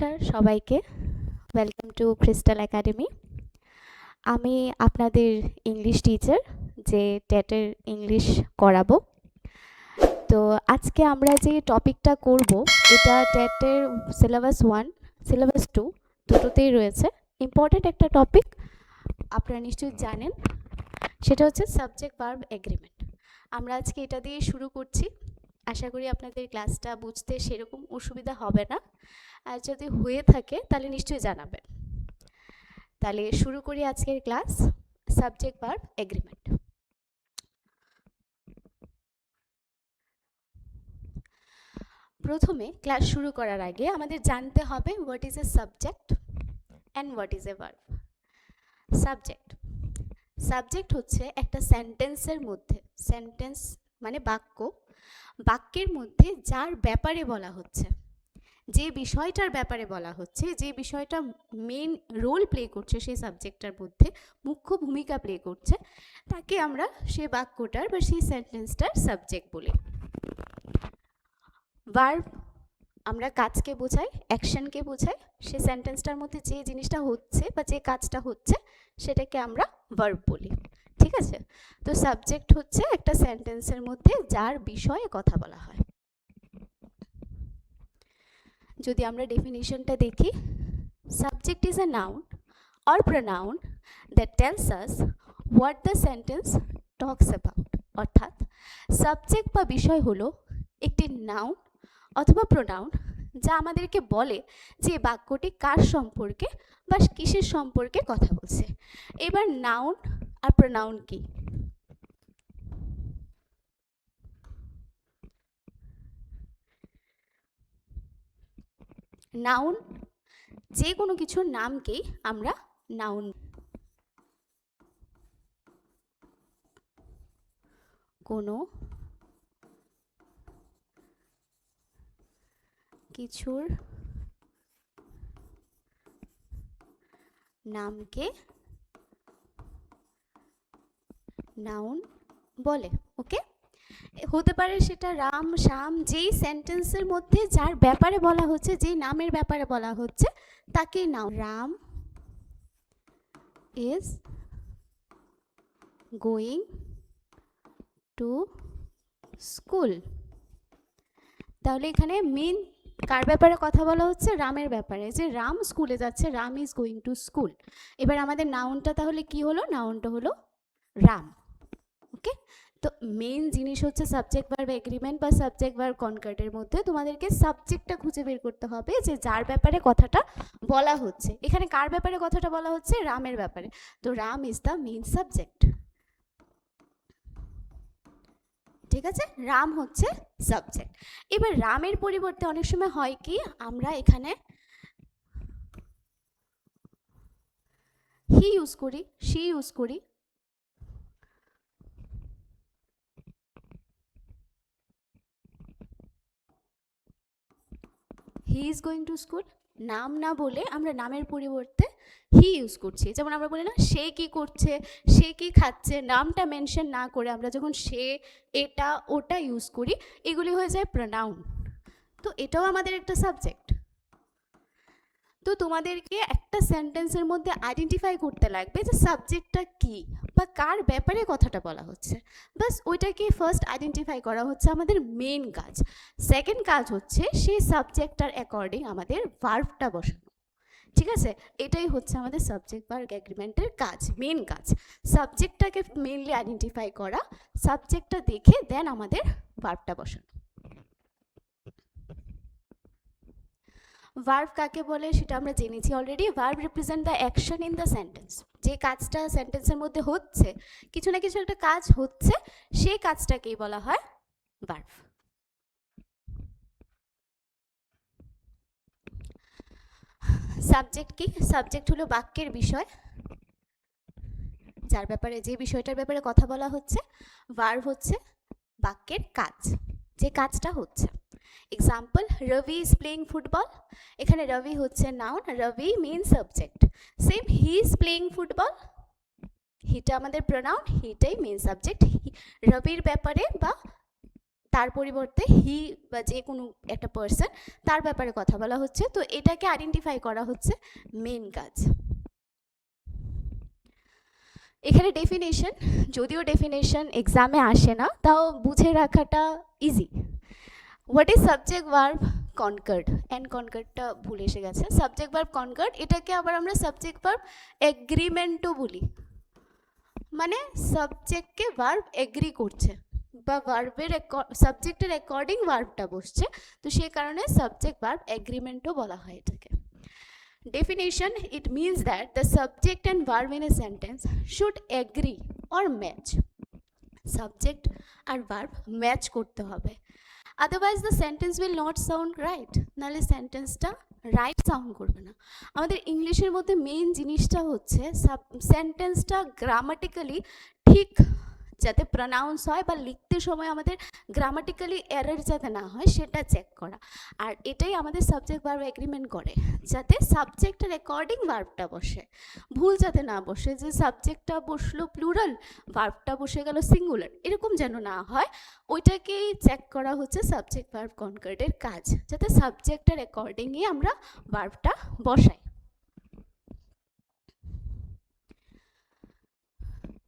নমস্কার সবাইকে, welcome to crystal academy. আমি আপনাদের ইংলিশ টিচার, যে টেটের ইংলিশ করাবো। তো আজকে আমরা যে টপিকটা করব, এটা টেটের সিলেবাস 1, সিলেবাস 2 দুটোতেই রয়েছে। ইম্পর্ট্যান্ট একটা টপিক, আপনারা নিশ্চয়ই জানেন, সেটা হচ্ছে সাবজেক্ট ভার্ব এগ্রিমেন্ট। আমরা আজকে এটা দিয়ে শুরু করছি। আশা করি আপনাদের ক্লাসটা বুঝতে সেরকম অসুবিধা হবে না, আর যদি হয়ে থাকে তাহলে নিশ্চয়ই জানাবেন। তাহলে শুরু করি আজকের ক্লাস, সাবজেক্ট ভার্ব এগ্রিমেন্ট। প্রথমে ক্লাস শুরু করার আগে আমাদের জানতে হবে what is a subject and what is a verb. Subject হচ্ছে একটা সেন্টেন্সের মধ্যে, সেন্টেন্স মানে বাক্য, বাক্যের মধ্যে যার ব্যাপারে বলা হচ্ছে, যে বিষয়টার ব্যাপারে বলা হচ্ছে, যে বিষয়টা মেন রোল প্লে করছে সেই সাবজেক্টটার মধ্যে, মুখ্য ভূমিকা প্লে করছে, তাকে আমরা সেই বাক্যটার বা সেই সেন্টেন্সটার সাবজেক্ট বলি। ভার্ব আমরা কাজকে বোঝাই, অ্যাকশনকে বোঝাই। সেই সেন্টেন্সটার মধ্যে যে জিনিসটা হচ্ছে বা যে কাজটা হচ্ছে সেটাকে আমরা ভার্ব বলি, ঠিক আছে? তো সাবজেক্ট হচ্ছে একটা সেন্টেন্সের মধ্যে যার বিষয়ে কথা বলা হয়। যদি আমরা ডেফিনিশনটা দেখি, subject is a noun or pronoun that tells us what the sentence talks about। অর্থাৎ সাবজেক্ট বা বিষয় হলো একটি নাউন অথবা প্রোনাউন, যা আমাদেরকে বলে যে বাক্যটি কার সম্পর্কে বা কিসের সম্পর্কে কথা বলছে। এবার নাউন আর প্রোনাউন কি? নাউন যে কোনো কিছুর নামকেই আমরা নাউন, কোনো কিছুর নামকে নাউন বলে। ওকে, হতে পারে সেটা রাম, শ্যাম, যেই সেন্টেন্সের মধ্যে যার ব্যাপারে বলা হচ্ছে, যেই নামের ব্যাপারে বলা হচ্ছে, তাকে noun. Ram is going to school. তাহলে এখানে মেন কার ব্যাপারে কথা বলা হচ্ছে? রামের ব্যাপারে, যে রাম স্কুলে যাচ্ছে, Ram is going to school. এবার আমাদের নাউনটা তাহলে কি হলো? নাউনটা হলো রাম। ওকে, তো মেন জিনিস হচ্ছে সাবজেক্ট ভার্ব এগ্রিমেন্ট বা সাবজেক্ট ভার্ব কনকর্ডের মধ্যে তোমাদেরকে সাবজেক্টটা খুঁজে বের করতে হবে, যে যার ব্যাপারে কথাটা বলা হচ্ছে। এখানে কার ব্যাপারে কথাটা বলা হচ্ছে? রামের ব্যাপারে। তো Ram is the main subject, ঠিক আছে? রাম হচ্ছে সাবজেক্ট। এবার রামের পরিবর্তে অনেক সময় হয় কি, আমরা এখানে হি ইউজ করি, শি ইউজ করি। He is going to school, নাম না বলে আমরা নামের পরিবর্তে হি ইউজ করছি। যেমন আমরা বলি না, সে কি করছে, সে কি খাচ্ছে, নামটা মেনশন না করে আমরা যখন সে, এটা, ওটা ইউজ করি, এগুলি হয়ে যায় প্রোনাউন। তো এটাও আমাদের একটা সাবজেক্ট। তো তোমাদেরকে একটা সেন্টেন্সের মধ্যে আইডেন্টিফাই করতে লাগবে যে সাবজেক্টটা কি বা কার ব্যাপারে কথাটা বলা হচ্ছে। বাস ওইটাকে ফার্স্ট আইডেন্টিফাই করা হচ্ছে আমাদের মেন কাজ। সেকেন্ড কাজ হচ্ছে সেই সাবজেক্টটার অ্যাকর্ডিং আমাদের ভার্বটা বসানো, ঠিক আছে? এটাই হচ্ছে আমাদের সাবজেক্ট ভার্ব এগ্রিমেন্টের কাজ, মেন কাজ। সাবজেক্টটাকে মেনলি আইডেন্টিফাই করা, সাবজেক্টটা দেখে দেন আমাদের ভার্বটা বসানো। ভার্ব কাকে বলে সেটা আমরা জেনেছি already. Verb represent the action in the sentence. যে কাজটা সেন্টেন্সের মধ্যে হচ্ছে, কিছু না কিছু একটা কাজ হচ্ছে, সেই কাজটাকেই বলা হয় ভার্ব। সাবজেক্ট কি? সাবজেক্ট হলো বাক্যের বিষয়, যার ব্যাপারে, যে বিষয়টার ব্যাপারে কথা বলা হচ্ছে। ভার্ব হচ্ছে বাক্যের কাজ, যে কাজটা হচ্ছে। Example, Robi is playing football. এখানে রবি হচ্ছে noun, Robi mean subject. Same, he is playing football, হিটা আমাদের প্রোনাউন, হিটাই মেন সাবজেক্ট। রবির ব্যাপারে বা তার পরিবর্তে হি বা যে কোনো একটা পার্সন তার ব্যাপারে কথা বলা হচ্ছে, তো এটাকে আইডেন্টিফাই করা হচ্ছে মেন কাজ। এখানে ডেফিনেশন, যদিও ডেফিনেশন এক্সামে আসে না, তাও বুঝে রাখাটা easy. What is subject verb concord, and কনকার্ডটা ভুলে এসে গেছে। সাবজেক্ট ভার্ব কনকার্ড, এটাকে আবার আমরা সাবজেক্ট ভার্ব এগ্রিমেন্টও বলি, মানে সাবজেক্টকে ভার্ব এগ্রি করছে বা ভার্বের সাবজেক্টের অ্যাকর্ডিং ভার্বটা বসছে, তো সেই কারণে সাবজেক্ট ভার্ব এগ্রিমেন্টও বলা হয় এটাকে। Definition, it means that the subject and verb in a sentence should agree or match. Subject R verb match করতে হবে, otherwise the sentence will not sound right, নাহলে সেন্টেন্সটা রাইট সাউন্ড করবে না। আমাদের ইংলিশের মধ্যে মেইন জিনিসটা হচ্ছে সেন্টেন্সটা গ্রামাটিক্যালি ঠিক যাতে প্রনাউন্স হয় বা লিখতে সময় আমাদের গ্রামাটিক্যালি এরর যাতে না হয় সেটা চেক করা, আর এটাই আমাদের সাবজেক্ট ভার্ব এগ্রিমেন্ট করে, যাতে সাবজেক্টের অ্যাকর্ডিং ভার্বটা বসে, ভুল যাতে না বসে যে সাবজেক্টটা বসলো প্লুরাল, ভার্বটা বসে গেল সিঙ্গুলার, এরকম যেন না হয়, ওইটাকেই চেক করা হচ্ছে সাবজেক্ট ভার্ব কনকার্ডের কাজ, যাতে সাবজেক্টের অ্যাকর্ডিংই আমরা ভার্বটা বসাই।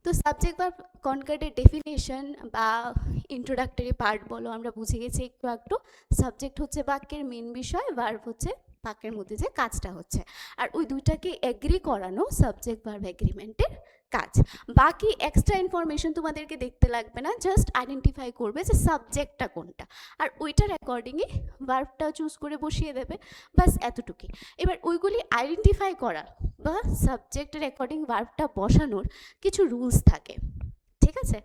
তো সাবজেক্ট ভার্ব কনকার্ডের ডেফিনেশন বা ইন্ট্রোডাক্টরি পার্ট বলো আমরা বুঝে গেছি একটু একটু। সাবজেক্ট হচ্ছে বাক্যের মেন বিষয়, ভার্ব হচ্ছে বাক্যের মধ্যে যে কাজটা হচ্ছে, আর ওই দুইটাকে এগ্রি করানো সাবজেক্ট ভার্ব এগ্রিমেন্টের কাজ। বাকি এক্সট্রা ইনফরমেশন তোমাদেরকে দেখতে লাগবে না, জাস্ট আইডেন্টিফাই করবে যে সাবজেক্টটা কোনটা, আর ওইটার অ্যাকর্ডিংই ভার্বটা চুজ করে বসিয়ে দেবে, বাস এতটুকুই। এবার ওইগুলি আইডেন্টিফাই করা বা সাবজেক্টের অ্যাকর্ডিং ভার্বটা বসানোর কিছু রুলস থাকে, ঠিক আছে?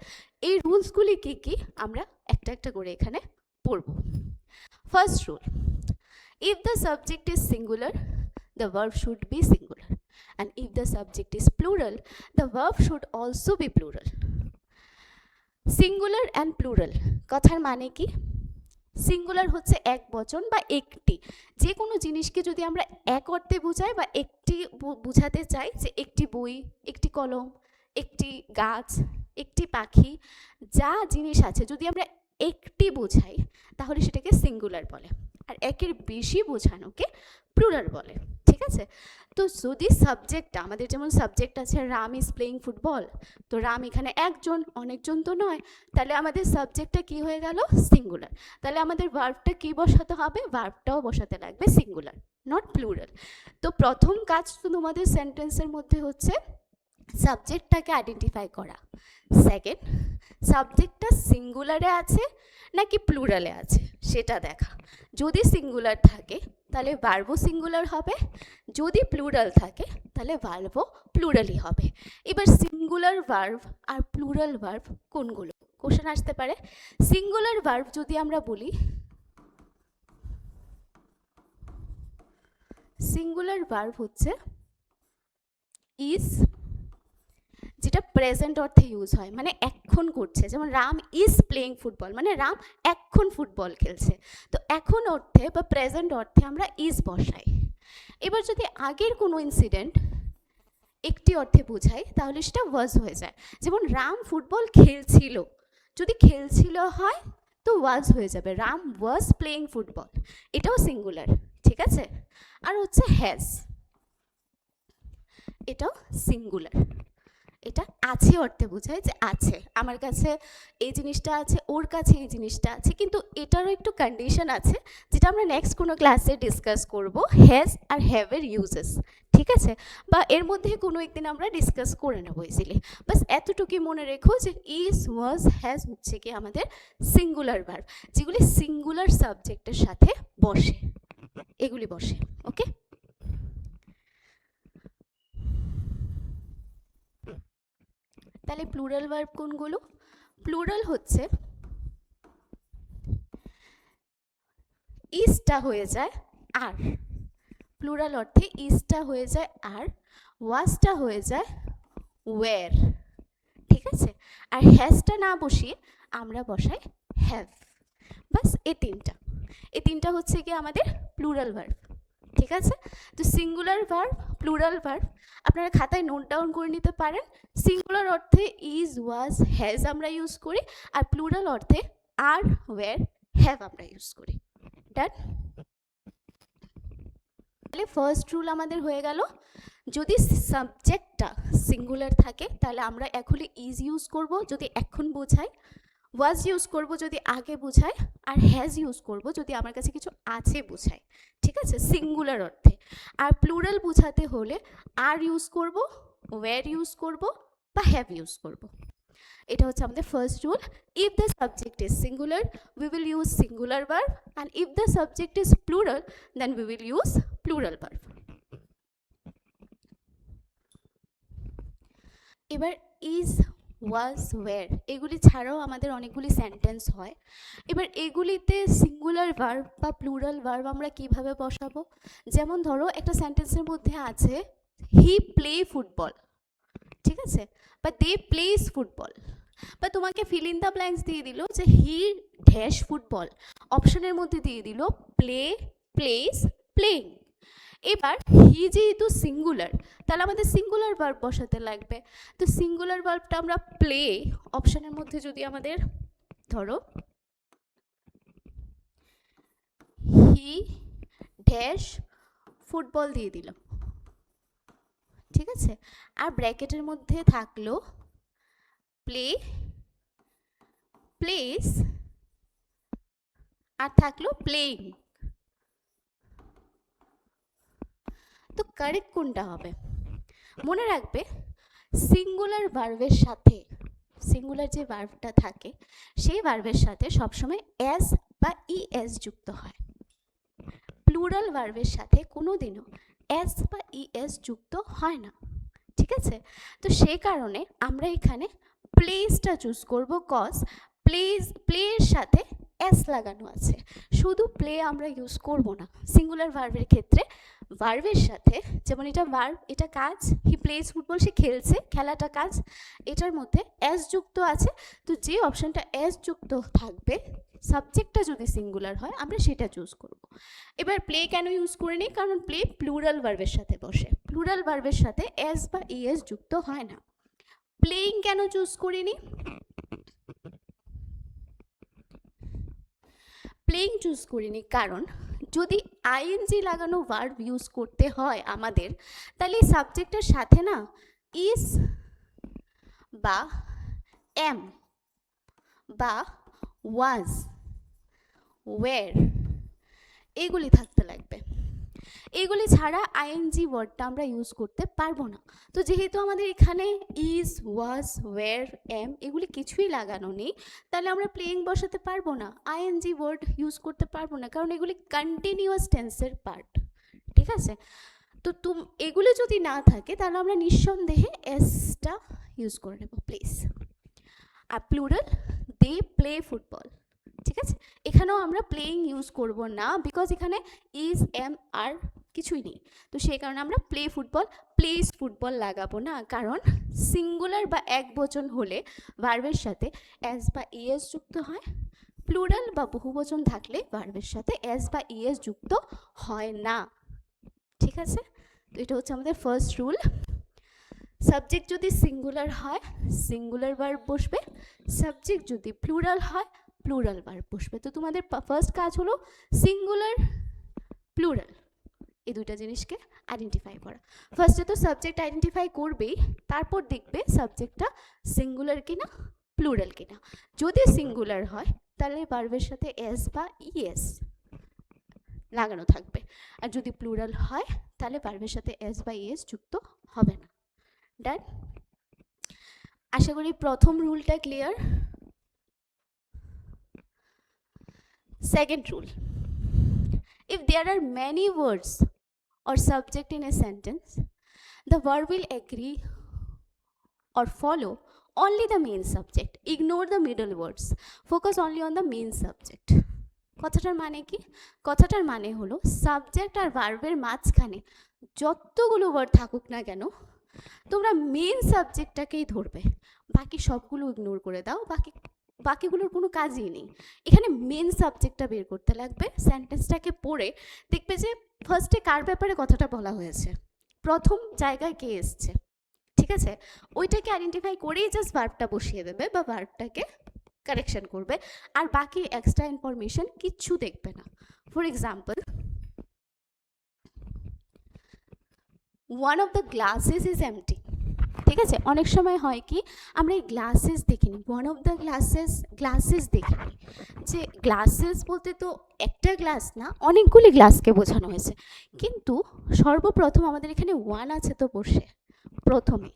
এই রুলসগুলি কী কী আমরা একটা একটা করে এখানে পড়ব। First rule, if the subject is singular, the verb should be singular, and if the subject is plural, the verb should also be plural. Singular and plural কথার মানে কি? সিঙ্গুলার হচ্ছে এক বচন বা একটি, যে কোনো জিনিসকে যদি আমরা এক অর্থে বোঝাই বা একটি বোঝাতে চাই, যে একটি বই, একটি কলম, একটি গাছ, একটি পাখি, যা জিনিস আছে যদি আমরা একটি বোঝাই তাহলে সেটাকে সিঙ্গুলার বলে, আর একের বেশি বোঝানোকে প্লুরাল বলে, ঠিক আছে? তো যদি সাবজেক্টটা আমাদের, যেমন সাবজেক্ট আছে রাম ইজ প্লেয়িং ফুটবল, তো রাম এখানে একজন, অনেকজন তো নয়, তাহলে আমাদের সাবজেক্টটা কি হয়ে গেল? সিঙ্গুলার। তাহলে আমাদের ভার্বটা কি বসাতে হবে? ভার্বটাও বসাতে লাগবে সিঙ্গুলার, নট প্লুরাল। তো প্রথম কাজ তো তোমাদের সেন্টেন্সের মধ্যে হচ্ছে সাবজেক্টটাকে আইডেন্টিফাই করা। সেকেন্ড, সাবজেক্টটা সিঙ্গুলারে আছে নাকি প্লুরালে আছে সেটা দেখা। যদি সিঙ্গুলার থাকে তাহলে ভার্বও সিঙ্গুলার হবে, যদি প্লুরাল থাকে তাহলে ভার্বও প্লুরালই হবে। এবার সিঙ্গুলার ভার্ব আর প্লুরাল ভার্ব কোনগুলো? কোশ্চেন আসতে পারে। সিঙ্গুলার ভার্ব যদি আমরা বলি, সিঙ্গুলার ভার্ব হচ্ছে ইজ, যেটা প্রেজেন্ট অর্থে ইউজ হয়, মানে এখন করছে, যেমন রাম ইজ প্লেয়িং ফুটবল, মানে রাম এখন ফুটবল খেলছে, তো এখন অর্থে বা প্রেজেন্ট অর্থে আমরা ইজ বসাই। এবার যদি আগের কোনো ইনসিডেন্ট একটি অর্থে বোঝাই তাহলে সেটা ওয়াজ হয়ে যায়, যেমন রাম ফুটবল খেলছিল, যদি খেলছিল হয় তো ওয়াজ হয়ে যাবে, রাম ওয়াজ প্লেয়িং ফুটবল, এটাও সিঙ্গুলার, ঠিক আছে? আর হচ্ছে হ্যাজ, এটাও সিঙ্গুলার, এটা আছে অর্থে বোঝায় যে আছে, আমার কাছে এই জিনিসটা আছে, ওর কাছে এই জিনিসটা আছে, কিন্তু এটারও একটু কন্ডিশন আছে যেটা আমরা নেক্সট কোনো ক্লাসে ডিসকাস করব, হ্যাজ আর হ্যাভের ইউজেস, ঠিক আছে? বা এর মধ্যে কোনো একদিন আমরা ডিসকাস করে নেবো ইজিলি। বাস এতটুকুই মনে রেখো যে ইজ, ওয়াজ, হ্যাজ হচ্ছে কি আমাদের সিঙ্গুলার ভার্ব, যেগুলি সিঙ্গুলার সাবজেক্টের সাথে বসে, এগুলি বসে, ওকে? তাহলে প্লুরাল ভার্ব কোনগুলো? প্লুরাল হচ্ছে ইজটা হয়ে যায় আর, প্লুরাল অর্থে ইজটা হয়ে যায় আর, ওয়াজটা হয়ে যায় ওয়ের, ঠিক আছে? আর হ্যাজটা না বসিয়ে আমরা বসাই হ্যাভ, বাস এই তিনটা হচ্ছে কি আমাদের প্লুরাল ভার্ব, ঠিক আছে? তো সিঙ্গুলার ভার্ব, প্লুরাল ভার্ব আপনারা খাতায় নোট ডাউন করে নিতে পারেন। সিঙ্গুলার অর্থে ইজ, ওয়াজ, হ্যাজ আমরা ইউজ করি, আর প্লুরাল অর্থে আর ওয়্যার হ্যাভ আমরা ইউজ করি। ডান? তাহলে ফার্স্ট রুল আমাদের হয়ে গেল, যদি সাবজেক্টটা সিঙ্গুলার থাকে তাহলে আমরা এখনই ইজ ইউজ করব যদি এখন বোঝায়, ওয়াজ ইউজ করব যদি আগে বোঝায়, আর হ্যাজ ইউজ করব যদি আমার কাছে কিছু আছে বোঝায়। ঠিক আছে, সিঙ্গুলার অর্থে। আর প্লুরাল বোঝাতে হলে আর ইউজ করব, ওয়্যার ইউজ করব বা হ্যাভ ইউজ করব। এটা হচ্ছে আমাদের first rule. If the subject is singular we will use singular verb, and if the subject is plural then we will use plural verb. এবার ইজ, ওয়াজ, ওয়্যার এগুলি ছাড়াও আমাদের অনেকগুলি সেন্টেন্স হয়। এবার এগুলিতে সিঙ্গুলার ভার্ব বা প্লুরাল ভার্ব আমরা কিভাবে বসাবো? যেমন ধরো একটা সেন্টেন্সের মধ্যে আছে হি প্লে ফুটবল, ঠিক আছে, বা দে প্লেস ফুটবল, বা তোমাকে ফিল ইন দ্য ব্ল্যাঙ্কস দিয়ে দিল যে হি ড্যাশ ফুটবল, অপশনের মধ্যে দিয়ে দিল প্লে, প্লেস, প্লেইং। এবার হি যেহেতু সিঙ্গুলার তাহলে আমাদের সিঙ্গুলার ভার্ব বসাতে লাগবে। তো সিঙ্গুলার ভার্বটা আমরা প্লে, অপশনের মধ্যে যদি আমাদের ধরো হি ড্যাশ ফুটবল দিয়ে দিলাম, ঠিক আছে, আর ব্র্যাকেটের মধ্যে থাকলো প্লে, প্লেস, আর থাকলো প্লেইং। তো কারেক্ট কোনটা হবে? মনে রাখবে সিঙ্গুলার ভার্বের সাথে, সিঙ্গুলার যে ভার্বটা থাকে সেই ভার্বের সাথে সবসময় এস বা ইএস যুক্ত হয়। প্লুরাল ভার্বের সাথে কোনোদিনও এস বা ইএস যুক্ত হয় না, ঠিক আছে। তো সেই কারণে আমরা এখানে প্লেসটা চুজ করব, কজ প্লের সাথে এস লাগানো আছে। শুধু প্লে আমরা ইউজ করব না সিঙ্গুলার ভার্বের ক্ষেত্রে। ভার্বের সাথে, যেমন এটা ভার্ব, এটা কাজ, হি প্লেস ফুটবল, সে খেলছে, খেলাটা কাজ, এটার মধ্যে এস যুক্ত আছে। তো যে অপশনটা এস যুক্ত থাকবে, সাবজেক্টটা যদি সিঙ্গুলার হয় আমরা সেটা চুজ করব। এবার প্লে কেন ইউজ করে নিই? কারণ প্লে প্লুরাল ভার্বের সাথে বসে, প্লুরাল ভার্বের সাথে এস বা ইএস যুক্ত হয় না। প্লেইং কেন চুজ করিনি? প্লেইং চুজ করিনি কারণ যদি আইএনজি লাগানো ভার্ব ইউজ করতে হয় আমাদের, তাহলে এই সাবজেক্টের সাথে না ইজ বা এম বা ওয়াজ, ওয়্যার এগুলি থাকতে লাগবে। এগুলি ছাড়া আইএনজি ওয়ার্ডটা আমরা ইউজ করতে পারবো না। তো যেহেতু আমাদের এখানে ইজ, ওয়াজ, ওয়্যার, এম এগুলি কিছুই লাগানো নেই, তাহলে আমরা প্লেইং বসাতে পারবো না, আইএনজি ওয়ার্ড ইউজ করতে পারবো না, কারণ এগুলি কন্টিনিউয়াস টেন্সের পার্ট, ঠিক আছে। তো এগুলি যদি না থাকে তাহলে আমরা নিঃসন্দেহে এসটা ইউজ করে নেব, প্লেস। আর প্লুরাল দে প্লে ফুটবল, ঠিক আছে, এখানেও আমরা প্লেইং ইউজ করব না, বিকজ এখানে ইজ, এম আর কিছুই নেই। তো সেই কারণে আমরা প্লে ফুটবল, প্লেস ফুটবল লাগাবো না, কারণ সিঙ্গুলার বা এক বচন হলে ভার্বের সাথে এস বা ইএস যুক্ত হয়, প্লুরাল বা বহুবচন থাকলে ভার্বের সাথে এস বা ইএস যুক্ত হয় না, ঠিক আছে। তো এটা হচ্ছে আমাদের ফার্স্ট রুল। সাবজেক্ট যদি সিঙ্গুলার হয় সিঙ্গুলার ভার্ব বসবে, সাবজেক্ট যদি প্লুরাল হয় প্লুরাল ভার্ব বসবে। তো তোমাদের ফার্স্ট কাজ হলো সিঙ্গুলার, প্লুরাল এই দুইটা জিনিসকে আইডেন্টিফাই করা। ফার্স্টে তো সাবজেক্ট আইডেন্টিফাই করবেই, তারপর দেখবে সাবজেক্টটা সিঙ্গুলার কিনা প্লুরাল কিনা। যদি সিঙ্গুলার হয় তাহলে ভার্বের সাথে এস বা ইএস লাগানো থাকবে, আর যদি প্লুরাল হয় তাহলে ভার্বের সাথে এস বা ইএস যুক্ত হবে না। ডান? আশা করি প্রথম রুলটা clear. Second rule, if there are many words or subject in a sentence, the verb will agree or follow only the main subject. Ignore the middle words. Focus only on the main subject. কথাটার মানে কি? কথাটার মানে হলো subject আর ভার্বের মাঝখানে যতগুলো word থাকুক না কেন তোমরা মেন সাবজেক্টটাকেই ধরবে, বাকি সবগুলো ইগনোর করে দাও, বাকিগুলোর কোনো কাজই নেই। এখানে মেন সাবজেক্টটা বের করতে লাগবে। সেন্টেন্সটাকে পড়ে দেখবে যে ফার্স্টে কার ব্যাপারে কথাটা বলা হয়েছে, প্রথম জায়গায় কে এসছে, ঠিক আছে, ওইটাকে আইডেন্টিফাই করেই জাস্ট ভার্বটা বসিয়ে দেবে বা ভার্বটাকে কারেকশন করবে, আর বাকি এক্সট্রা ইনফরমেশন কিচ্ছু দেখবে না। For example, one of the glasses is empty. ঠিক আছে, অনেক সময় হয় কি আমরা এই গ্লাসেস দেখিনি, ওয়ান অফ দ্য গ্লাসেস দেখিনি। যে গ্লাসেস বলতে তো একটা গ্লাস না, অনেকগুলি গ্লাসকে বোঝানো হয়েছে, কিন্তু সর্বপ্রথম আমাদের এখানে ওয়ান আছে তো বসে, প্রথমে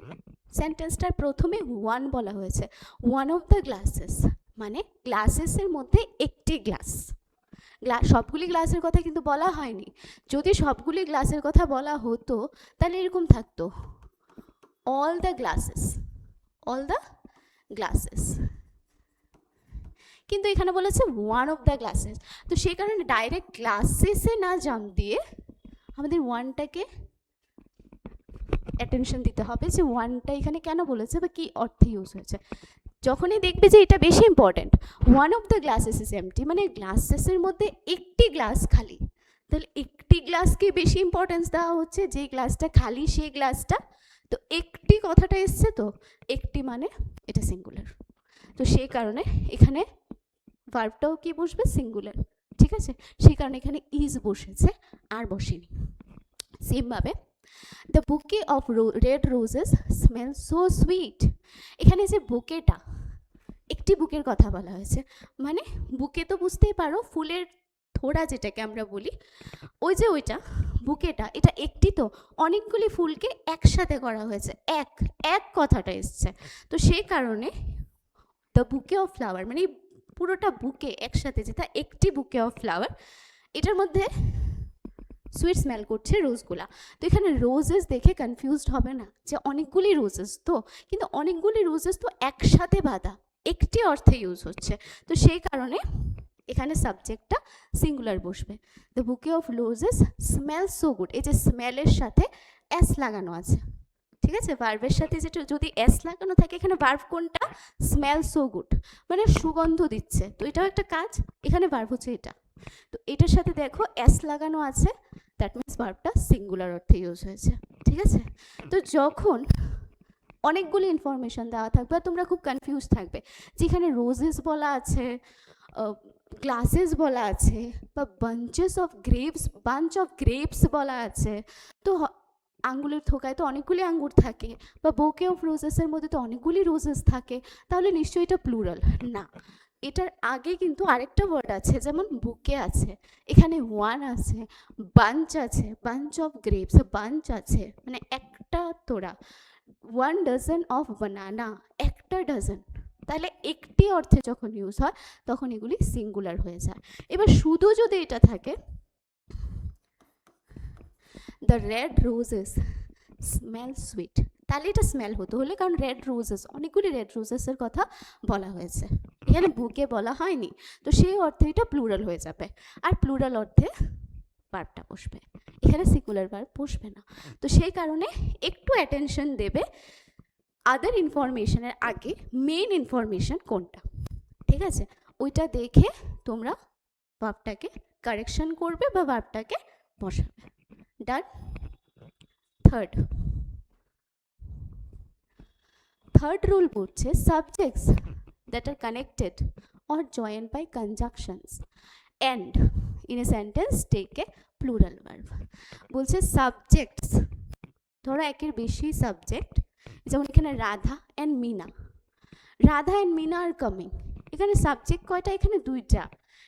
সেন্টেন্সটার প্রথমে ওয়ান বলা হয়েছে, ওয়ান অফ দ্য গ্লাসেস মানে গ্লাসেসের মধ্যে একটি গ্লাস। সবগুলি গ্লাসের কথা কিন্তু বলা হয়নি, যদি সবগুলি গ্লাসের কথা বলা হতো তাহলে এরকম থাকতো, all the glasses, কিন্তু এখানে বলেছে ওয়ান অফ দ্য গ্লাসেস, তো সেই কারণে ডাইরেক্ট গ্লাসেসে না জাম্প দিয়ে আমাদের ওয়ানটাকে অ্যাটেনশন দিতে হবে যে ওয়ানটা এখানে কেন বলেছে বা কী অর্থে ইউজ হয়েছে। যখনই দেখবে যে এটা বেশি important, one of the glasses is empty মানে গ্লাসেসের মধ্যে একটি গ্লাস খালি, তাহলে একটি গ্লাসকে বেশি ইম্পর্টেন্স দেওয়া হচ্ছে, যে গ্লাসটা খালি সেই গ্লাসটা, তো একটি কথাটা এসছে, তো একটি মানে এটা সিঙ্গুলার, তো সেই কারণে এখানে ভার্বটাও কি বসবে, সিঙ্গুলার। ঠিক আছে, সেই কারণে এখানে ইজ বসেছে আর বসেনি। সেমভাবে দ্য বুকে of red roses smell so sweet, এখানে যে বুকেটা, একটি বুকের কথা বলা হয়েছে, মানে বুকে তো বুঝতেই পারো ফুলের থোড়া যেটাকে আমরা বলি, ওই যে ওইটা বুকেটা, এটা একটি তো অনেকগুলি ফুলকে একসাথে করা হয়েছে, এক কথাটা এসছে, তো সেই কারণে দ্য বুকে অফ ফ্লাওয়ার মানে পুরোটা বুকে একসাথে, যেটা একটি বুকে অফ ফ্লাওয়ার, এটার মধ্যে সুইট স্মেল করছে রোজগুলা। তো এখানে রোজেস দেখে কনফিউজড হবে না যে অনেকগুলি রোজেস তো, কিন্তু অনেকগুলি রোজেস তো একসাথে বাঁধা, একটি অর্থে ইউজ হচ্ছে, তো সেই কারণে এখানে সাবজেক্টটা সিঙ্গুলার বসবে। দ্য বুকে of roses smell so good, এই যে স্মেলের সাথে এস লাগানো আছে, ঠিক আছে, ভার্বের সাথে যেটা যদি এস লাগানো থাকে, এখানে ভার্ব কোনটা, স্মেল সো গুড মানে সুগন্ধ দিচ্ছে, তো এটাও একটা কাজ, এখানে ভার্ব হচ্ছে এটা, তো এটার সাথে দেখো এস লাগানো আছে, দ্যাট মিনস ভার্বটা সিঙ্গুলার অর্থে ইউজ হয়েছে। ঠিক আছে, তো যখন অনেকগুলি ইনফরমেশন দেওয়া থাকবে আর তোমরা খুব কনফিউজ থাকবে, যেখানে রোজেস বলা আছে, গ্লাসেস বলা আছে, বা বাঞ্চ অফ গ্রেপস বলা আছে, তো আঙ্গুলের থোকায় তো অনেকগুলি আঙ্গুর থাকে, বা বুকে অফ রোজেসের মধ্যে তো অনেকগুলি রোজেস থাকে, তাহলে নিশ্চয়ই এটা প্লুরাল না। এটার আগে কিন্তু আরেকটা ওয়ার্ড আছে, যেমন বুকে আছে, এখানে ওয়ান আছে, বাঞ্চ আছে, বাঞ্চ অফ গ্রেপস বাঞ্চ আছে মানে একটা তোড়া, 1 ডজন অফ বানানা একটা ডজন, তাহলে একটি অর্থে যখন ইউজ হয় তখন এগুলি সিঙ্গুলার হয়ে যায়। এবার শুধু যদি এটা থাকে, the red roses smell sweet, তাহলে এটা স্মেল হতে হলে, কারণ রেড রোজেস অনেকগুলি রেড রোজেসের কথা বলা হয়েছে, এখানে বুকে বলা হয়নি, তো সেই অর্থে এটা প্লুরাল হয়ে যাবে, আর প্লুরাল অর্থে ভার্বটা বসবে, এখানে সিঙ্গুলার ভার্ব বসবে না, তো সেই কারণে একটু অ্যাটেনশন দেবে আদার ইনফরমেশনের আগে মেইন ইনফরমেশন কোনটা। ঠিক আছে, ওইটা দেখে তোমরা ভার্বটাকে কারেকশন করবে বা ভার্বটাকে বসাবে। ডান। থার্ড রুল বলছে subjects that are connected or joint by conjunctions and in a sentence take a plural verb. বলছে সাবজেক্টস, ধরো একের বেশি সাবজেক্ট, যেমন এখানে Radha and Meena, Radha and Meena are coming, এখানে সাবজেক্ট কয়টা, এখানে দুইটা,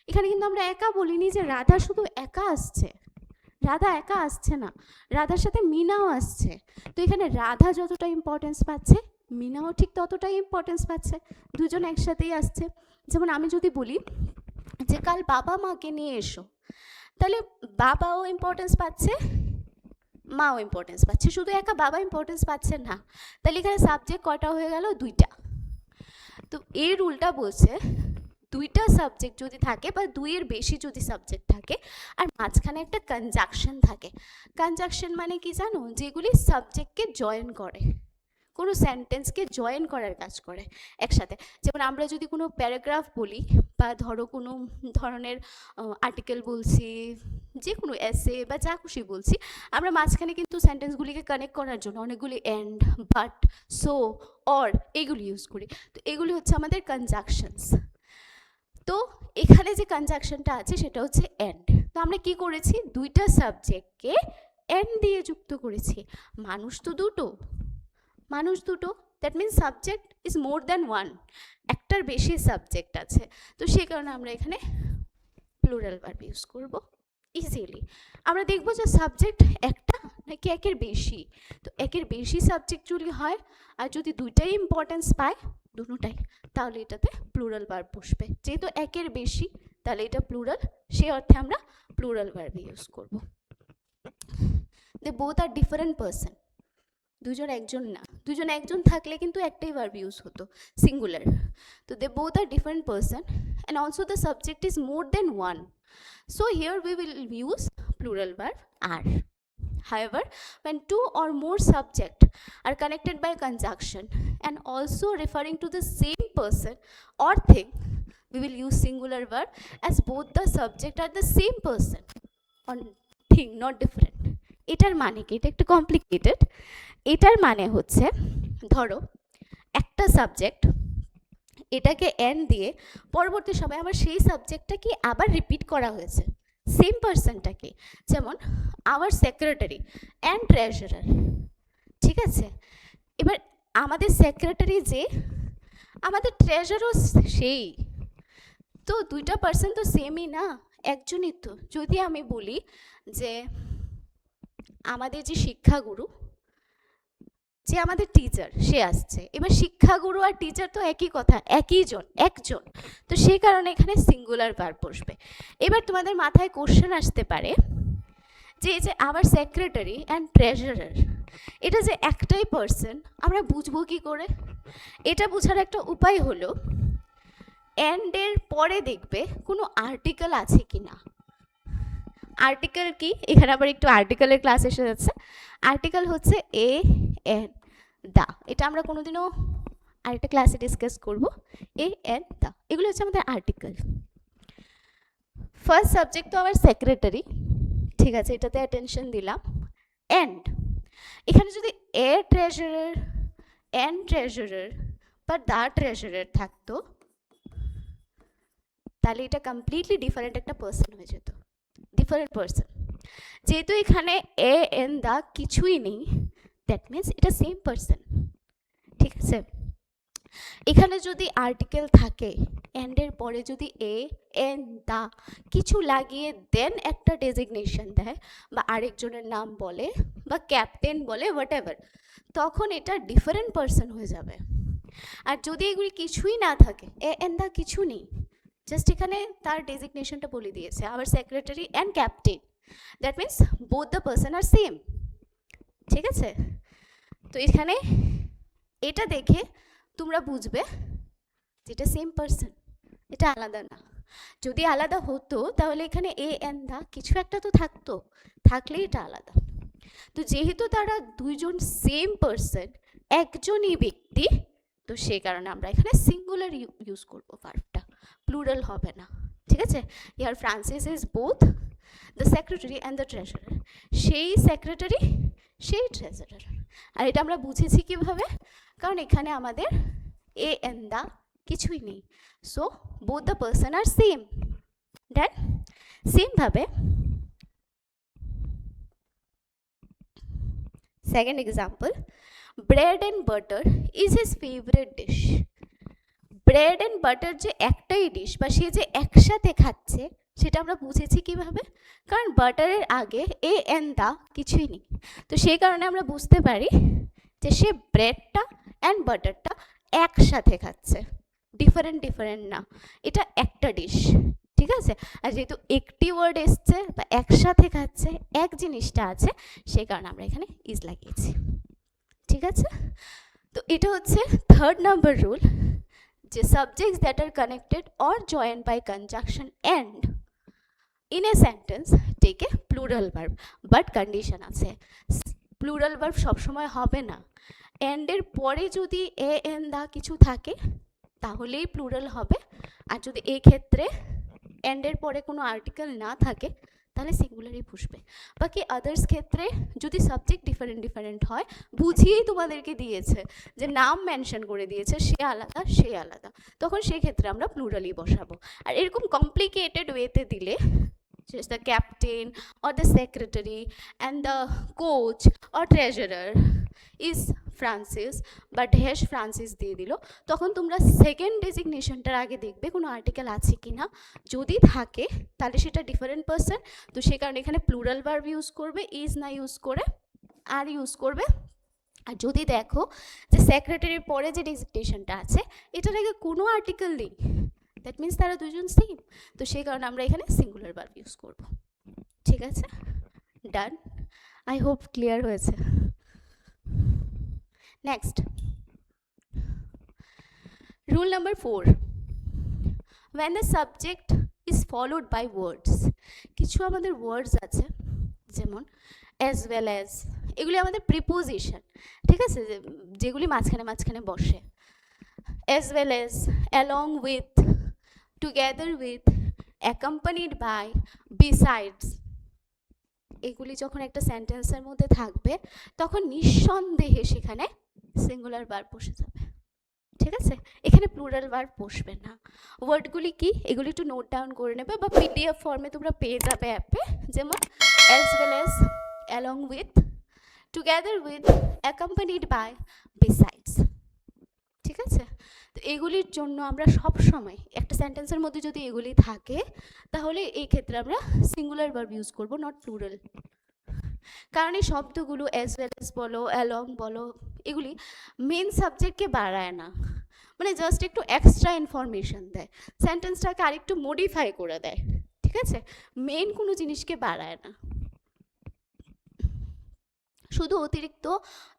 এখানে কিন্তু আমরা একা বলিনি যে রাধা শুধু একা আসছে, রাধা একা আসছে না, রাধার সাথে মিনাও আসছে, তো এখানে রাধা যতটা ইম্পর্টেন্স পাচ্ছে মিনাও ঠিক ততটাই ইম্পর্টেন্স পাচ্ছে, দুজন একসাথেই আসছে। যেমন আমি যদি বলি যে কাল বাবা মাকে নিয়ে এসো, তাহলে বাবাও ইম্পর্টেন্স পাচ্ছে, মাও ইম্পর্টেন্স পাচ্ছে, শুধু একা বাবা ইম্পর্টেন্স পাচ্ছে না, তাহলে এখানে সাবজেক্ট কয়টা হয়ে গেল, দুইটা। তো এই রুলটা বলছে দুইটা সাবজেক্ট যদি থাকে বা দুইয়ের বেশি যদি সাবজেক্ট থাকে আর মাঝখানে একটা কনজাংশন থাকে, কনজাংশন মানে কি জানো, যেগুলি সাবজেক্টকে জয়েন করে, কোনো সেন্টেন্সকে জয়েন করার কাজ করে একসাথে। যেমন আমরা যদি কোনো প্যারাগ্রাফ বলি বা ধরো কোনো ধরনের আর্টিকেল বলছি, যে কোনো এসে বা যা খুশি বলছি, আমরা মাঝখানে কিন্তু সেন্টেন্সগুলিকে কানেক্ট করার জন্য অনেকগুলি এন্ড, বাট, সো, অর এগুলি ইউজ করি, তো এগুলি হচ্ছে আমাদের কনজাংশনস। তো এখানে যে কনজাংশনটা আছে সেটা হচ্ছে এন্ড। তো আমরা কি করেছি, দুইটা সাবজেক্টকে এন্ড দিয়ে যুক্ত করেছি। মানুষ তো দুটো, that means subject is more than one, একটার বেশি সাবজেক্ট আছে। তো সেই কারণে আমরা এখানে প্লুরাল ভার্ব ইউজ করব ইজিলি। আমরা দেখব যে সাবজেক্ট একটা নাকি একের বেশি। তো একের বেশি সাবজেক্ট যদি হয় আর যদি দুইটাই ইম্পর্টেন্স পায়, দুটোটাই, তাহলে এটাতে প্লুরাল ভার্ব বসবে। যেহেতু একের বেশি তাহলে এটা প্লুরাল, সেই অর্থে আমরা প্লুরাল ভার্ব ইউজ করব। They both are different person, দুজন একজন না, দুজন একজন থাকলে কিন্তু একটাই ভার্ব ইউজ হতো, সিঙ্গুলার। তো they both are different person and also the subject is more than one, so here we will use plural verb are. However, when two or more subjects are connected by conjunction and also referring to the same person or thing, we will use singular verb as both the subject are the same person or thing, not different. এটার মানে কি, এটা একটু complicated. এটার মানে হচ্ছে, ধরো একটা সাবজেক্ট, এটাকে এন দিয়ে পরবর্তী সময় আবার সেই সাবজেক্টটাকে আবার রিপিট করা হয়েছে, সেম পার্সনটাকে। যেমন আওয়ার সেক্রেটারি অ্যান্ড ট্রেজারার, ঠিক আছে। এবার আমাদের সেক্রেটারি যে, আমাদের ট্রেজারও সেই, তো দুইটা পার্সন তো সেমই না, একজনই তো। যদি আমি বলি যে আমাদের যে শিক্ষাগুরু, যে আমাদের টিচার, সে আসছে, এবার শিক্ষাগুরু আর টিচার তো একই কথা, একজন। তো সেই কারণে এখানে সিঙ্গুলার ভার্ব বসবে। এবার তোমাদের মাথায় কোশ্চেন আসতে পারে যে এই যে আবার সেক্রেটারি অ্যান্ড ট্রেজারার, এটা যে একটাই পার্সন, আমরা বুঝবো কি করে? এটা বোঝার একটা উপায় হলো, এন্ডের পরে দেখবে কোনো আর্টিকেল আছে কি না। আর্টিকেল কি, এখানে আবার একটু আর্টিকেলের ক্লাস এসে যাচ্ছে। আর্টিকেল হচ্ছে এ এন দা, এটা আমরা কোনোদিনও আরেকটা ক্লাসে ডিসকাস করব। এ এন দা, এগুলো হচ্ছে আমাদের আর্টিকেল। ফার্স্ট সাবজেক্ট তো আবার সেক্রেটারি, ঠিক আছে, এটাতে অ্যাটেনশন দিলাম। এন্ড এখানে যদি এ ট্রেজারার, এন ট্রেজারার বা দা ট্রেজারার থাকতো, তাহলে এটা কমপ্লিটলি ডিফারেন্ট একটা পার্সন হয়ে যেত, ডিফারেন্ট পার্সন। যেহেতু এখানে এ এন দা কিছুই নেই, দ্যাট মিনস এটা সেম পার্সন, ঠিক আছে। এখানে যদি আর্টিকেল থাকে, এন্ডের পরে যদি এ এন দা কিছু লাগিয়ে দেন একটা ডেজিগনেশন দেয় বা আরেকজনের নাম বলে বা ক্যাপ্টেন বলে, হোয়াট এভার, তখন এটা ডিফারেন্ট পার্সন হয়ে যাবে। আর যদি এগুলি কিছুই না থাকে, এ এন দা কিছু নেই, জাস্ট এখানে তার ডেজিগনেশনটা বলে দিয়েছে, আবার secretary and captain, that means both the person are same, ঠিক আছে। তো এখানে এটা দেখে তোমরা বুঝবে যেটা সেম পার্সন, এটা আলাদা না। যদি আলাদা হতো তাহলে এখানে এ এন দা কিছু একটা তো থাকতো, থাকলে এটা আলাদা। তো যেহেতু তারা দুইজন সেম পার্সন, একজনই ব্যক্তি, তো সেই কারণে আমরা এখানে সিঙ্গুলার ইউজ করব ভার্বটা, প্লুরাল হবে না, ঠিক আছে। Yeah Francis is both the secretary and the treasurer, সেই সেক্রেটারি সেই ট্রেজারার। আর এটা আমরা বুঝেছি কিভাবে, কারণ এখানে আমাদের এ এন দা কিছুই নেই, so both the person are same. Then সেমভাবে second example, bread and butter is his favourite dish. Bread and butter যে একটাই ডিশ বা সে যে একসাথে খাচ্ছে, সেটা আমরা বুঝেছি কিভাবে, কারণ বাটারের আগে এ এন দা কিছুই নেই। তো সেই কারণে আমরা বুঝতে পারি যে সে ব্রেডটা অ্যান্ড বাটারটা একসাথে খাচ্ছে, ডিফারেন্ট না, এটা একটা ডিশ, ঠিক আছে। আর যেহেতু একটি ওয়ার্ড এসছে বা একসাথে খাচ্ছে, এক জিনিসটা আছে, সেই কারণে আমরা এখানে ইজ লাগিয়েছি, ঠিক আছে। তো এটা হচ্ছে থার্ড নাম্বার রুল, যে subjects that are connected or joint by conjunction and in a sentence take a plural verb, but condition আছে, প্লুরাল ভার্ব সবসময় হবে না। এন্ডের পরে যদি এ এন দা কিছু থাকে তাহলেই প্লুরাল হবে, আর যদি এই ক্ষেত্রে এন্ডের পরে কোনো আর্টিকেল না থাকে তাহলে সিঙ্গুলারই বসবে। বাকি আদার্স ক্ষেত্রে যদি সাবজেক্ট ডিফারেন্ট হয়, বুঝিয়েই তোমাদেরকে দিয়েছে যে নাম মেনশন করে দিয়েছে, সে আলাদা সে আলাদা, তখন সেক্ষেত্রে আমরা প্লুরালই বসাবো। আর এরকম কমপ্লিকেটেড ওয়েতে দিলে just the captain or the secretary and the coach or treasurer is Francis but he's Francis দিয়ে দিল, তখন তোমরা সেকেন্ড ডেজিগনেশনটার আগে দেখবে কোনো আর্টিকেল আছে কি না, যদি থাকে তাহলে সেটা ডিফারেন্ট পারসন, তো সে কারণে এখানে প্লুরাল ভার্ব ইউজ করবে, ইজ না ইউজ করে আর ইউজ করবে। আর যদি দেখো যে সেক্রেটারির পরে যে ডেজিগনেশনটা আছে এটার আগে কোনো আর্টিকেল নেই, দ্যাট মিনস তারা দুজন সেম, তো সেই কারণে আমরা এখানে সিঙ্গুলার ভার্ব ইউজ করব। ঠিক আছে, ডান, আই হোপ ক্লিয়ার হয়েছে। Next, rule number 4, when the subject is followed by words, কিছু আমাদের ওয়ার্ডস আছে যেমন as well as, এগুলি আমাদের প্রিপোজিশন, ঠিক আছে, যেগুলি মাঝখানে বসে, as well as, along with, together with, accompanied by, besides, এগুলি যখন একটা সেন্টেন্সের মধ্যে থাকবে তখন নিঃসন্দেহে সেখানে সিঙ্গুলার ভার্ব বসে যাবে। ঠিক আছে, এখানে প্লুরাল ভার্ব বসবে না। ওয়ার্ডগুলি কি এগুলি একটু নোট ডাউন করে নেবে বা পিডিএফ ফর্মে তোমরা পেয়ে যাবে অ্যাপে, যেমন as well as, along with, together with, accompanied by, besides। ঠিক আছে, তো এগুলির জন্য আমরা সব সময় একটা সেন্টেন্সের মধ্যে যদি এগুলি থাকে তাহলে এই ক্ষেত্রে আমরা সিঙ্গুলার ভার্ব ইউজ করব, নট প্লুরাল। কারণ এই শব্দগুলো as well as বলো, along বলো, এগুলি মেন সাবজেক্টকে বাড়ায় না, মানে জাস্ট একটু এক্সট্রা ইনফরমেশন দেয়, সেন্টেন্সটাকে আরেকটু মডিফাই করে দেয়। ঠিক আছে, মেন কোনো জিনিসকে বাড়ায় না, শুধু অতিরিক্ত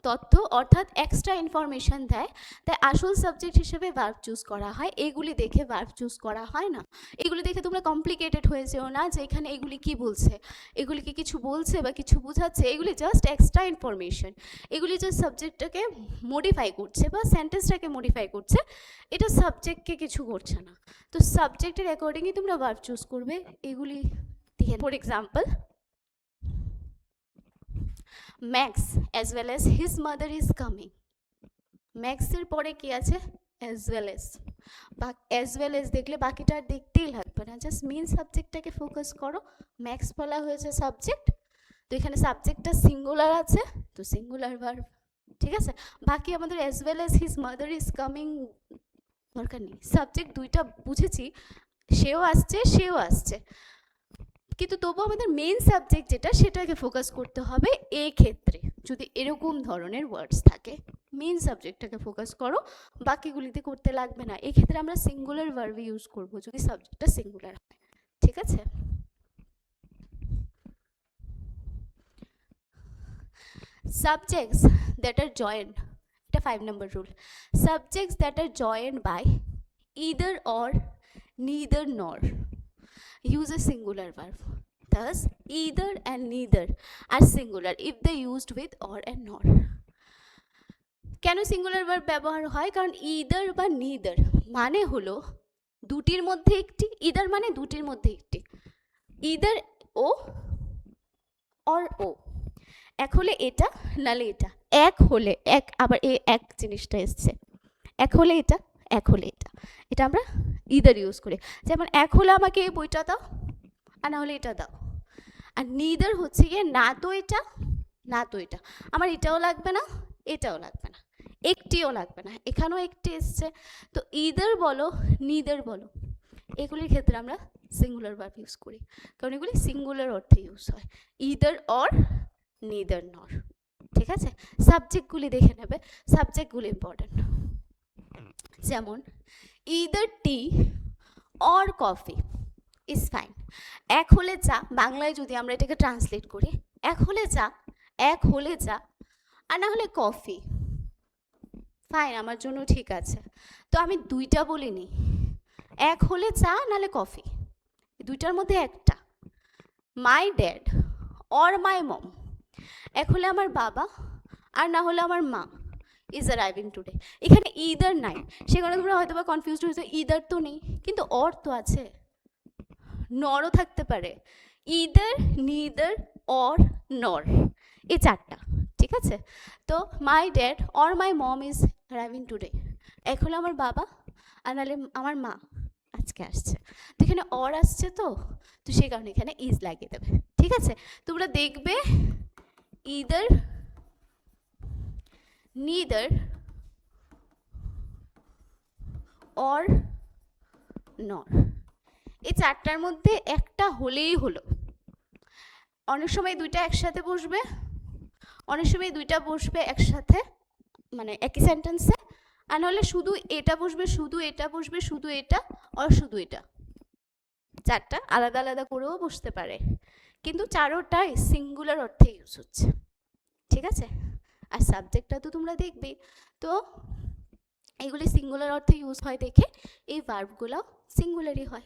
তথ্য অর্থাৎ এক্সট্রা ইনফরমেশন দেয়, তাই আসল সাবজেক্ট হিসেবে ভার্ব চুজ করা হয়, এগুলি দেখে ভার্ব চুজ করা হয় না। এগুলি দেখে তোমরা কমপ্লিকেটেড হয়ে যেও না যে এখানে এগুলি কি বলছে, এগুলি কি কিছু বলছে বা কিছু বোঝাচ্ছে, এগুলি জাস্ট এক্সট্রা ইনফরমেশন, এগুলি জাস্ট সাবজেক্টটাকে মডিফাই করছে বা সেন্টেন্সটাকে মডিফাই করছে, এটা সাবজেক্টকে কিছু করছে না। তো সাবজেক্টের অ্যাকর্ডিংই তোমরা ভার্ব চুজ করবে এগুলি দিয়ে। For example, Max as well as his mother is coming, Max এর পরে কি আছে as well as, বা as well as দেখলে বাকিটা আর দেখতেই লাগবে না, জাস্ট মেন সাবজেক্টটাকে ফোকাস করো। ম্যাক্স বলা হয়েছে সাবজেক্ট, তো এখানে সাবজেক্টটা সিঙ্গুলার আছে তো সিঙ্গুলার ভার্ব। ঠিক আছে, বাকি আমাদের as well as his mother is coming দরকার নেই, সাবজেক্ট দুইটা বুঝেছি, সেও আসছে, কিন্তু তবু আমাদের মেন সাবজেক্ট যেটা সেটাকে ফোকাস করতে হবে। এই ক্ষেত্রে যদি এরকম ধরনের ওয়ার্ডস থাকে মেন সাবজেক্টটাকে ফোকাস করো, বাকিগুলিতে করতে লাগবে না। এই ক্ষেত্রে আমরা সিঙ্গুলার ভার্ব ইউজ করব যদি সাবজেক্টটা সিঙ্গুলার হয়। ঠিক আছে, সাবজেক্টস দ্যাট আর জয়েন্ড, এটা 5 number rule, subjects that are joined by either or, neither nor, use a singular verb. Thus, either and neither are singular if they used with or and nor. কেন singular verb ব্যবহার হয়? কারণ either বা neither মানে হলো দুটির মধ্যে একটি, ইদার মানে দুটির মধ্যে একটি, ইদার ও অর ও, এক হলে এটা নালে এটা, এক হলে এক, আবার এই এক জিনিসটা এসছে, এক হলে এটা এক হলে এটা, এটা আমরা ইদার ইউজ করি। যেমন এক হলে আমাকে এই বইটা দাও আর না হলে এটা দাও। আর নিদার হচ্ছে গিয়ে না তো এটা না তো এটা, আমার এটাও লাগবে না এটাও লাগবে না, একটিও লাগবে না, এখানেও একটি এসছে। তো ইদার বলো নিদার বলো, এগুলির ক্ষেত্রে আমরা সিঙ্গুলার ভার্ব ইউজ করি, কারণ এগুলি সিঙ্গুলার অর্থে ইউজ হয়, ইদার অর নিদার নর। ঠিক আছে, সাবজেক্টগুলি দেখে নেবে, সাবজেক্টগুলি ইম্পর্টেন্ট। যেমন either tea or coffee is fine, এক হলে চা, বাংলায় যদি আমরা এটাকে ট্রান্সলেট করি, এক হলে চা, এক হলে চা আর না হলে কফি, ফাইন আমার জন্য ঠিক আছে। তো আমি দুইটা বলিনি, এক হলে চা নাহলে কফি, দুইটার মধ্যে একটা। মাই ড্যাড অর মাই মম, এক হলে আমার বাবা আর না হলে আমার মা ইজ অ্যারাইভিং টুডে। এখানে ইদার নাই, সেখানে তোমরা হয়তো বা কনফিউজড হয়েছে, ইদার তো নেই কিন্তু অর তো আছে, নরও থাকতে পারে, ইদার, নিদার, অর, নর, এই চারটা, ঠিক আছে? তো my dad or my mom is arriving today, এক হলো আমার বাবা আর নাহলে আমার মা আজকে আসছে। তো এখানে অর আসছে, তো সেই কারণে এখানে ইজ লাগিয়ে দেবে, ঠিক আছে? তোমরা দেখবে ইদার, নিদার, অর, নর, এই চারটার মধ্যে একটা হলেই হলো। অনেক সময় দুইটা একসাথে বসবে, অনেক সময় দুইটা বসবে একসাথে, মানে একই সেন্টেন্সে, আর নাহলে শুধু এটা বসবে, শুধু এটা বসবে, শুধু এটা, আর শুধু এটা, চারটা আলাদা আলাদা করেও বসতে পারে, কিন্তু চারোটাই সিঙ্গুলার অর্থে ইউজ হচ্ছে, ঠিক আছে? আর সাবজেক্টটা তো তোমরা দেখবেই, তো এগুলি সিঙ্গুলার অর্থে ইউজ হয় দেখে এই ভার্বগুলো সিঙ্গুলারই হয়।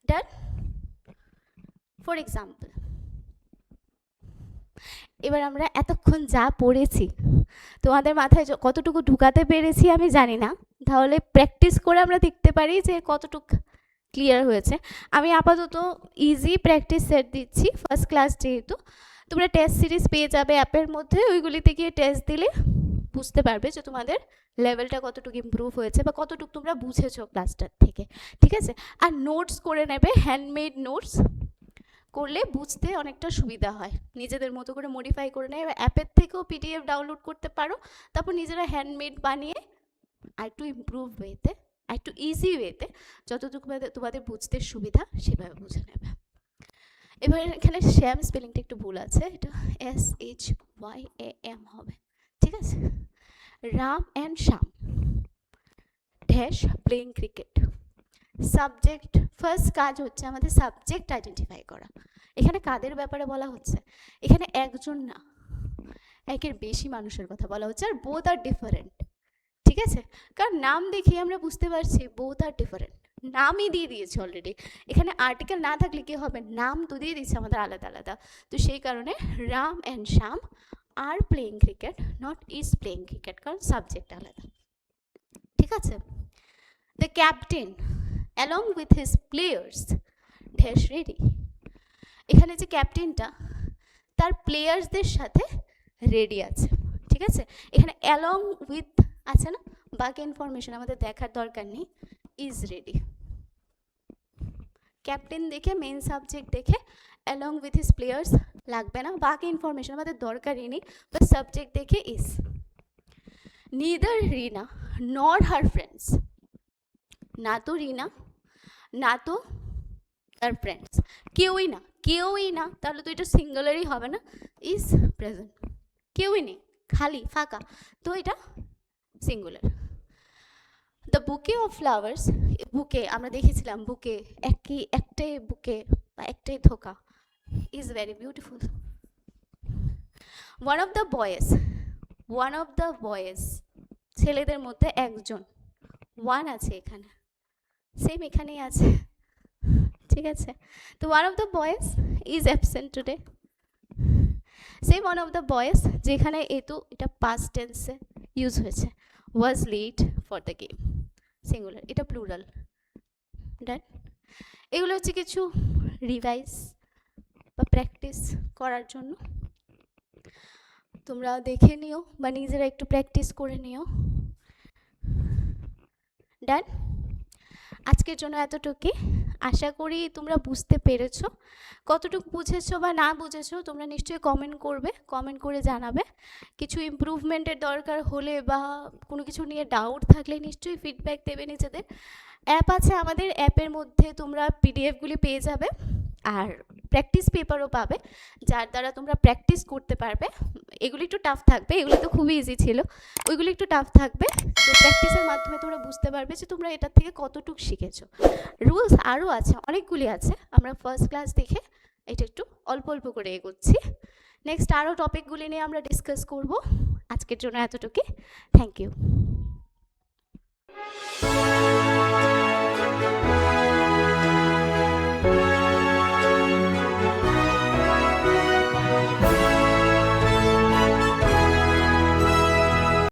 ডান? ফর এক্সাম্পল, এবার আমরা এতক্ষণ যা পড়েছি তোমাদের মাথায় কতটুকু ঢুকাতে পেরেছি আমি জানি না, তাহলে প্র্যাকটিস করে আমরা দেখতে পারি যে কতটুকু ক্লিয়ার হয়েছে। আমি আপাতত ইজি প্র্যাকটিস সেট দিচ্ছি, ফার্স্ট ক্লাস যেহেতু। তোমরা টেস্ট সিরিজ পেয়ে যাবে অ্যাপের মধ্যে, ওইগুলিতে গিয়ে টেস্ট দিলে বুঝতে পারবে যে তোমাদের লেভেলটা কতটুকু ইমপ্রুভ হয়েছে বা কতটুকু তোমরা বুঝেছো ক্লাসটার থেকে, ঠিক আছে? আর নোটস করে নেবে, হ্যান্ডমেড নোটস করলে বুঝতে অনেকটা সুবিধা হয়, নিজেদের মতো করে মডিফাই করে নেবে, অ্যাপের থেকেও পিডিএফ ডাউনলোড করতে পারো, তারপর নিজেরা হ্যান্ডমেড বানিয়ে আর একটু ইমপ্রুভ ওয়েতে, আর একটু ইজি ওয়েতে যতটুকু তোমাদের বুঝতে সুবিধা সেভাবে বুঝে নেবে। এবার এখানে শ্যাম স্পেলিংটা একটু ভুল আছে, এটা SHYAM হবে, ঠিক আছে? Ram and Shyam dash playing cricket. Subject, first কাজ হচ্ছে আমাদের সাবজেক্ট আইডেন্টিফাই করা। এখানে কাদের ব্যাপারে বলা হচ্ছে? এখানে একজন না, একের বেশি মানুষের কথা বলা হচ্ছে, আর বোথ আর ডিফারেন্ট, ঠিক আছে? কারণ নাম দেখে আমরা বুঝতে পারছি বোথ আর ডিফারেন্ট, নামই দিয়ে দিয়েছে অলরেডি। এখানে আর্টিকেল না থাকলে কি হবে? নাম তো দিয়ে দিচ্ছে আমাদের আলাদা আলাদা। তো সেই কারণে Ram and Shyam are playing cricket, not is playing cricket, কারণ সাবজেক্ট আলাদা, ঠিক আছে? The captain along with his players dash ready, এখানে যে ক্যাপ্টেনটা তার প্লেয়ার্সদের সাথে রেডি আছে, ঠিক আছে? এখানে along with আছে না, বাকি ইনফরমেশন আমাদের দেখার দরকার নেই, ইজ রেডি। ক্যাপ্টেন দেখে, মেন সাবজেক্ট দেখে along with his players লাগবে না, বাকি ইনফরমেশন আমাদের দরকারই নেই, বাস সাবজেক্ট দেখে is. neither Rina nor her friends, না তো রিনা না তো তার ফ্রেন্ডস, কেউই না, কেউই না, তাহলে তো এটা সিঙ্গুলারই হবে না, ইজ প্রেজেন্ট, কেউই নেই, খালি ফাঁকা, তো এটা সিঙ্গুলার। দ্য বুকে অফ ফ্লাওয়ার্স, বুকে আমরা দেখেছিলাম, বুকে একটাই বুকে বা একটাই থোকা, is very beautiful. One of the boys, ছেলেদের মধ্যে একজন, ওয়ান আছে এখানে, সেম এখানেই আছে, ঠিক আছে? তো one of the boys is absent today, same one of the boys যেখানে এটা পাস্ট টেন্সে ইউজ হয়েছে, was late for the game, singular, এটা প্লুরাল। ডান? এগুলো হচ্ছে কিছু রিভাইজ বা প্র্যাকটিস করার জন্য, তোমরা দেখে নিও বা নিজেরা একটু প্র্যাকটিস করে নিও। ডান? আজকের জন্য এতটুকুই, আশা করি তোমরা বুঝতে পেরেছো। কতটুকু বুঝেছো বা না বুঝেছো তোমরা নিশ্চয়ই কমেন্ট করবে, কমেন্ট করে জানাবে। কিছু ইমপ্রুভমেন্টের দরকার হলে বা কোনো কিছু নিয়ে ডাউট থাকলে নিশ্চয়ই ফিডব্যাক দেবে নিজেদের। অ্যাপ আছে আমাদের, অ্যাপের মধ্যে তোমরা পিডিএফগুলি পেয়ে যাবে আর প্র্যাকটিস পেপারও পাবে, যার দ্বারা তোমরা প্র্যাকটিস করতে পারবে। এগুলি একটু টাফ থাকবে, এগুলি তো খুবই ইজি ছিল, ওইগুলি একটু টাফ থাকবে, তো প্র্যাকটিসের মাধ্যমে তোমরা বুঝতে পারবে যে তোমরা এটার থেকে কতটুকু শিখেছো। রুলস আরও আছে, অনেকগুলি আছে, আমরা ফার্স্ট ক্লাস দেখে এটা একটু অল্প অল্প করে এগোচ্ছি। নেক্সট আরও টপিকগুলি নিয়ে আমরা ডিসকাস করব। আজকের জন্য এতটুকুই, থ্যাংক ইউ।